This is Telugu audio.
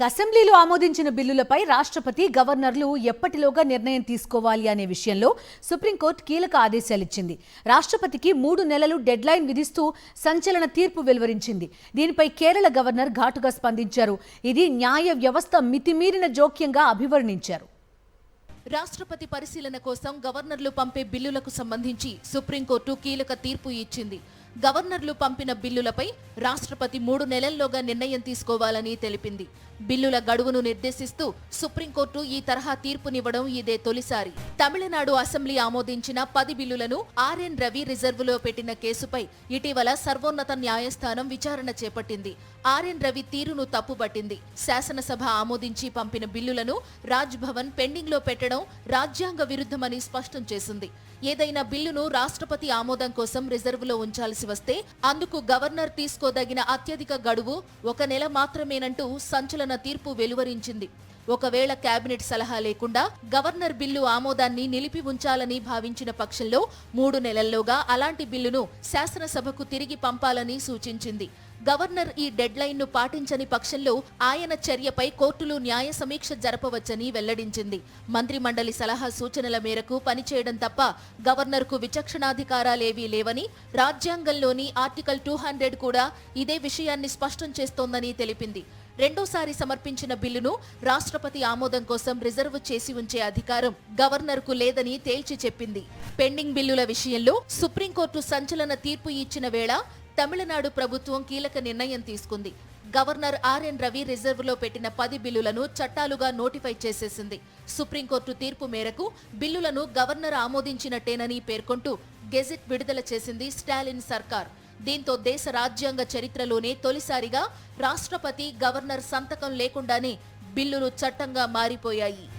అసెంబ్లీలో ఆమోదించిన బిల్లులపై రాష్ట్రపతి గవర్నర్లు ఎప్పటిలోగా నిర్ణయం తీసుకోవాలి అనే విషయంలో సుప్రీంకోర్టు కీలక ఆదేశాలిచ్చింది. రాష్ట్రపతికి 3 నెలలు డెడ్లైన్ విధిస్తూ సంచలన తీర్పు వెలువరించింది. దీనిపై కేరళ గవర్నర్ ఘాటుగా స్పందించారు. ఇది న్యాయ వ్యవస్థ మితిమీరిన జోక్యంగా అభివర్ణించారు. రాష్ట్రపతి పరిశీలన కోసం గవర్నర్లు పంపే బిల్లులకు సంబంధించి సుప్రీంకోర్టు కీలక తీర్పు ఇచ్చింది. గవర్నర్లు పంపిన బిల్లులపై రాష్ట్రపతి 3 నెలల్లోగా నిర్ణయం తీసుకోవాలని తెలిపింది. బిల్లుల గడువును నిర్దేశిస్తూ సుప్రీంకోర్టు ఈ తరహా తీర్పునివ్వడం ఇదే తొలిసారి. తమిళనాడు అసెంబ్లీ ఆమోదించిన 10 బిల్లులను ఆర్ఎన్ రవి రిజర్వులో పెట్టిన కేసుపై ఇటీవల సర్వోన్నత న్యాయస్థానం విచారణ చేపట్టింది. ఆర్ఎన్ రవి తీరును తప్పుబట్టింది. శాసనసభ ఆమోదించి పంపిన బిల్లులను రాజ్ భవన్ పెండింగ్ లో పెట్టడం రాజ్యాంగ విరుద్ధమని స్పష్టం చేసింది. ఏదైనా బిల్లును రాష్ట్రపతి ఆమోదం కోసం రిజర్వులో ఉంచాల్సి వస్తే అందుకు గవర్నర్ తీసుకోదగిన అత్యధిక గడువు 1 నెల మాత్రమేనంటూ సంచలన తీర్పు వెలువరించింది. ఒకవేళ కేబినెట్ సలహా లేకుండా గవర్నర్ బిల్లు ఆమోదాన్ని నిలిపి ఉంచాలని భావించిన పక్షంలో 3 నెలల్లోగా అలాంటి బిల్లును శాసనసభకు తిరిగి పంపాలని సూచించింది. గవర్నర్ ఈ డెడ్లైన్ ను పాటించని పక్షంలో ఆయన చర్యపై కోర్టులు న్యాయ సమీక్ష జరపవచ్చని వెల్లడించింది. మంత్రిమండలి సలహా సూచనల మేరకు పనిచేయడం తప్ప గవర్నర్కు విచక్షణాధికారాలేవీ లేవని, రాజ్యాంగంలోని ఆర్టికల్ 200 కూడా ఇదే విషయాన్ని స్పష్టం చేస్తోందని తెలిపింది. రెండోసారి సమర్పించిన బిల్లును రాష్ట్రపతి ఆమోదం కోసం రిజర్వ్ చేసి ఉంచే అధికారం గవర్నర్కు లేదని తేల్చి చెప్పింది. పెండింగ్ బిల్లుల విషయంలో సుప్రీంకోర్టు సంచలన తీర్పు ఇచ్చిన వేళ తమిళనాడు ప్రభుత్వం కీలక నిర్ణయం తీసుకుంది. గవర్నర్ ఆర్ఎన్ రవి రిజర్వులో పెట్టిన 10 బిల్లులను చట్టాలుగా నోటిఫై చేసేసింది. సుప్రీంకోర్టు తీర్పు మేరకు బిల్లులను గవర్నర్ ఆమోదించినట్టేనని పేర్కొంటూ గెజిట్ విడుదల చేసింది స్టాలిన్ సర్కార్. దీంతో దేశ రాజ్యాంగ చరిత్రలోనే తొలిసారిగా రాష్ట్రపతి, గవర్నర్ సంతకం లేకుండానే బిల్లులు చట్టంగా మారిపోయాయి.